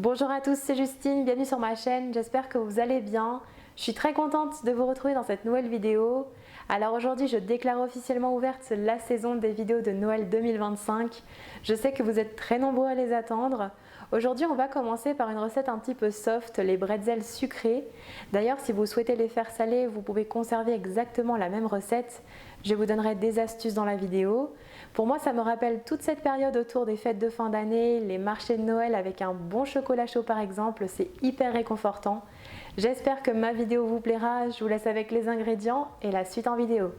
Bonjour à tous, c'est Justine, bienvenue sur ma chaîne, j'espère que vous allez bien. Je suis très contente de vous retrouver dans cette nouvelle vidéo. Alors aujourd'hui, je déclare officiellement ouverte la saison des vidéos de Noël 2025. Je sais que vous êtes très nombreux à les attendre. Aujourd'hui, on va commencer par une recette un petit peu soft, les bretzels sucrés. D'ailleurs, si vous souhaitez les faire salés, vous pouvez conserver exactement la même recette. Je vous donnerai des astuces dans la vidéo. Pour moi, ça me rappelle toute cette période autour des fêtes de fin d'année, les marchés de Noël avec un bon chocolat chaud par exemple, c'est hyper réconfortant. J'espère que ma vidéo vous plaira, je vous laisse avec les ingrédients et la suite en vidéo.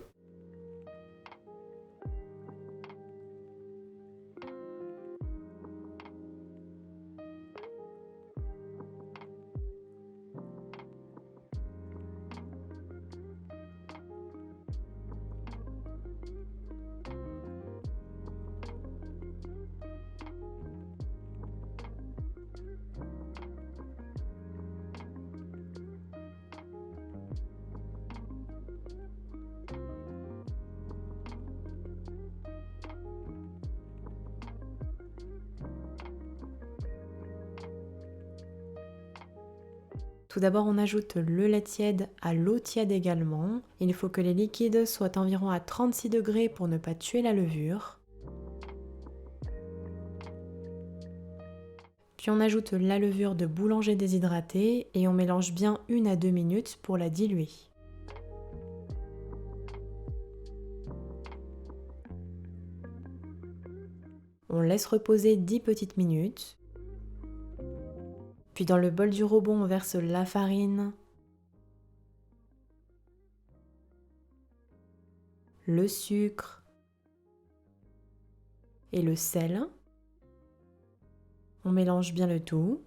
Tout d'abord, on ajoute le lait tiède à l'eau tiède également. Il faut que les liquides soient environ à 36 degrés pour ne pas tuer la levure. Puis on ajoute la levure de boulanger déshydratée et on mélange bien 1 à 2 minutes pour la diluer. On laisse reposer 10 petites minutes. Puis dans le bol du robot, on verse la farine, le sucre et le sel. On mélange bien le tout.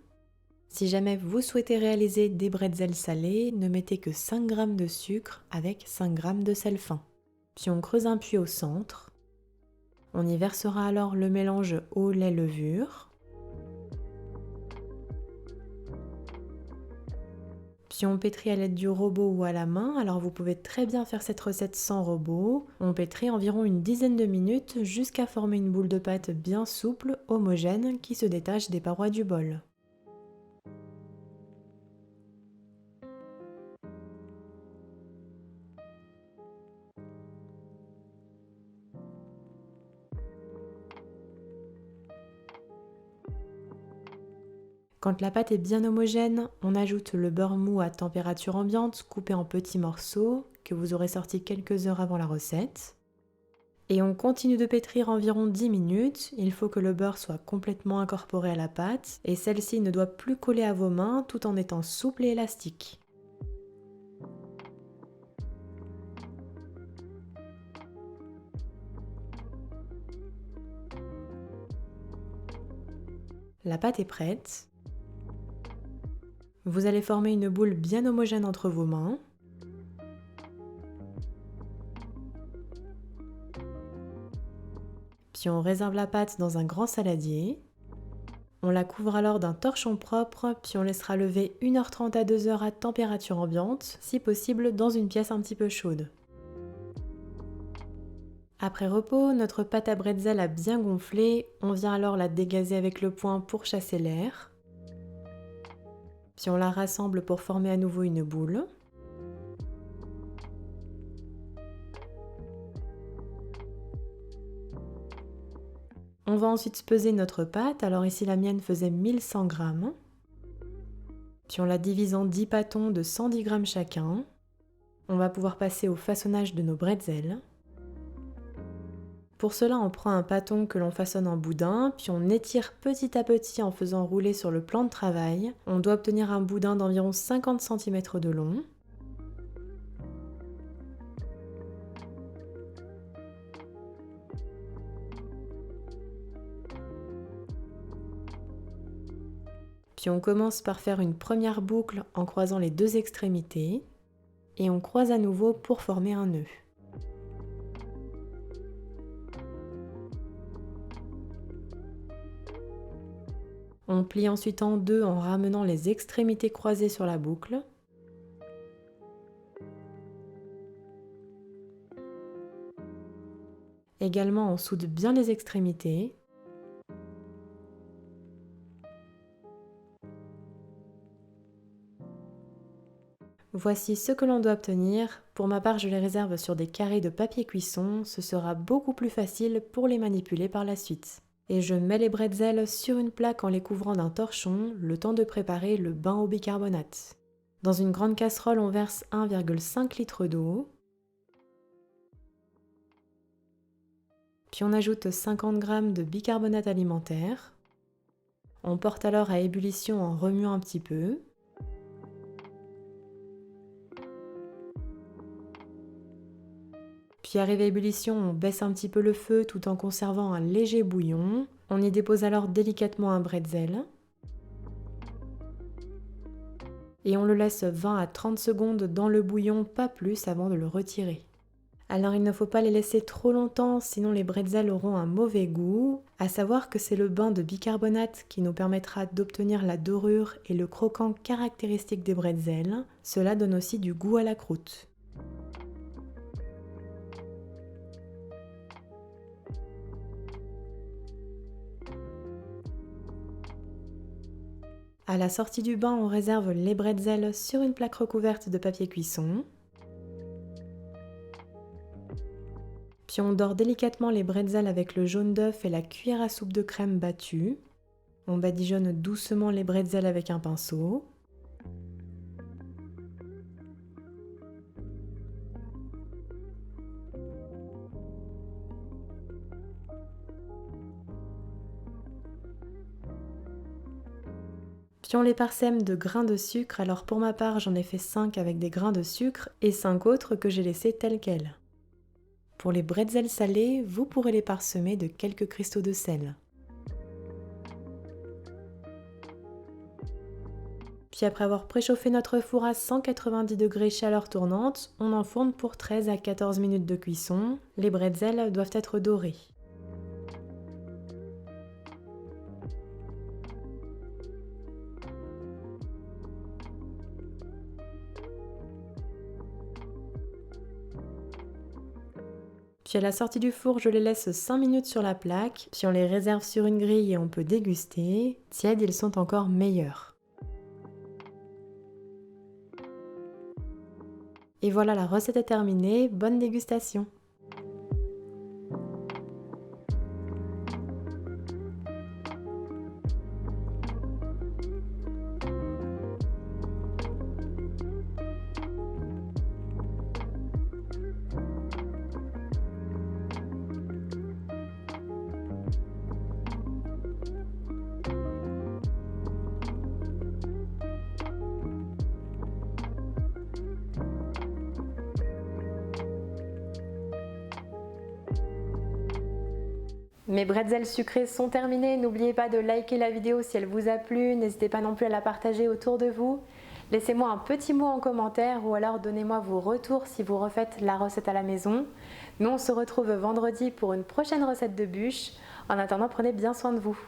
Si jamais vous souhaitez réaliser des bretzels salés, ne mettez que 5 g de sucre avec 5 g de sel fin. Puis on creuse un puits au centre. On y versera alors le mélange eau, lait, levure. Puis on pétrit à l'aide du robot ou à la main, alors vous pouvez très bien faire cette recette sans robot. On pétrit environ une dizaine de minutes jusqu'à former une boule de pâte bien souple, homogène, qui se détache des parois du bol. Quand la pâte est bien homogène, on ajoute le beurre mou à température ambiante coupé en petits morceaux que vous aurez sorti quelques heures avant la recette. Et on continue de pétrir environ 10 minutes. Il faut que le beurre soit complètement incorporé à la pâte et celle-ci ne doit plus coller à vos mains tout en étant souple et élastique. La pâte est prête. Vous allez former une boule bien homogène entre vos mains. Puis on réserve la pâte dans un grand saladier. On la couvre alors d'un torchon propre, puis on laissera lever 1h30 à 2h à température ambiante, si possible dans une pièce un petit peu chaude. Après repos, notre pâte à bretzel a bien gonflé, on vient alors la dégazer avec le poing pour chasser l'air. Puis on la rassemble pour former à nouveau une boule. On va ensuite peser notre pâte, alors ici la mienne faisait 1100 g. Puis on la divise en 10 pâtons de 110 g chacun. On va pouvoir passer au façonnage de nos bretzels. Pour cela, on prend un pâton que l'on façonne en boudin, puis on étire petit à petit en faisant rouler sur le plan de travail. On doit obtenir un boudin d'environ 50 cm de long. Puis on commence par faire une première boucle en croisant les deux extrémités et on croise à nouveau pour former un nœud. On plie ensuite en deux en ramenant les extrémités croisées sur la boucle. Également, on soude bien les extrémités. Voici ce que l'on doit obtenir. Pour ma part, je les réserve sur des carrés de papier cuisson. Ce sera beaucoup plus facile pour les manipuler par la suite. Et je mets les bretzels sur une plaque en les couvrant d'un torchon, le temps de préparer le bain au bicarbonate. Dans une grande casserole, on verse 1,5 litre d'eau. Puis on ajoute 50 g de bicarbonate alimentaire. On porte alors à ébullition en remuant un petit peu. Puis arrivé à ébullition, on baisse un petit peu le feu tout en conservant un léger bouillon. On y dépose alors délicatement un bretzel. Et on le laisse 20 à 30 secondes dans le bouillon, pas plus avant de le retirer. Alors il ne faut pas les laisser trop longtemps, sinon les bretzels auront un mauvais goût. À savoir que c'est le bain de bicarbonate qui nous permettra d'obtenir la dorure et le croquant caractéristique des bretzels. Cela donne aussi du goût à la croûte. À la sortie du bain, on réserve les bretzels sur une plaque recouverte de papier cuisson. Puis on dore délicatement les bretzels avec le jaune d'œuf et la cuillère à soupe de crème battue. On badigeonne doucement les bretzels avec un pinceau. Puis on les parsème de grains de sucre, alors pour ma part j'en ai fait 5 avec des grains de sucre et 5 autres que j'ai laissés tels quels. Pour les bretzels salés, vous pourrez les parsemer de quelques cristaux de sel. Puis après avoir préchauffé notre four à 190 degrés chaleur tournante, on enfourne pour 13 à 14 minutes de cuisson. Les bretzels doivent être dorés. Puis à la sortie du four, je les laisse 5 minutes sur la plaque, puis on les réserve sur une grille et on peut déguster. Tièdes, ils sont encore meilleurs. Et voilà, la recette est terminée, bonne dégustation! Mes bretzels sucrés sont terminés, n'oubliez pas de liker la vidéo si elle vous a plu, n'hésitez pas non plus à la partager autour de vous. Laissez-moi un petit mot en commentaire ou alors donnez-moi vos retours si vous refaites la recette à la maison. Nous on se retrouve vendredi pour une prochaine recette de bûche. En attendant, prenez bien soin de vous.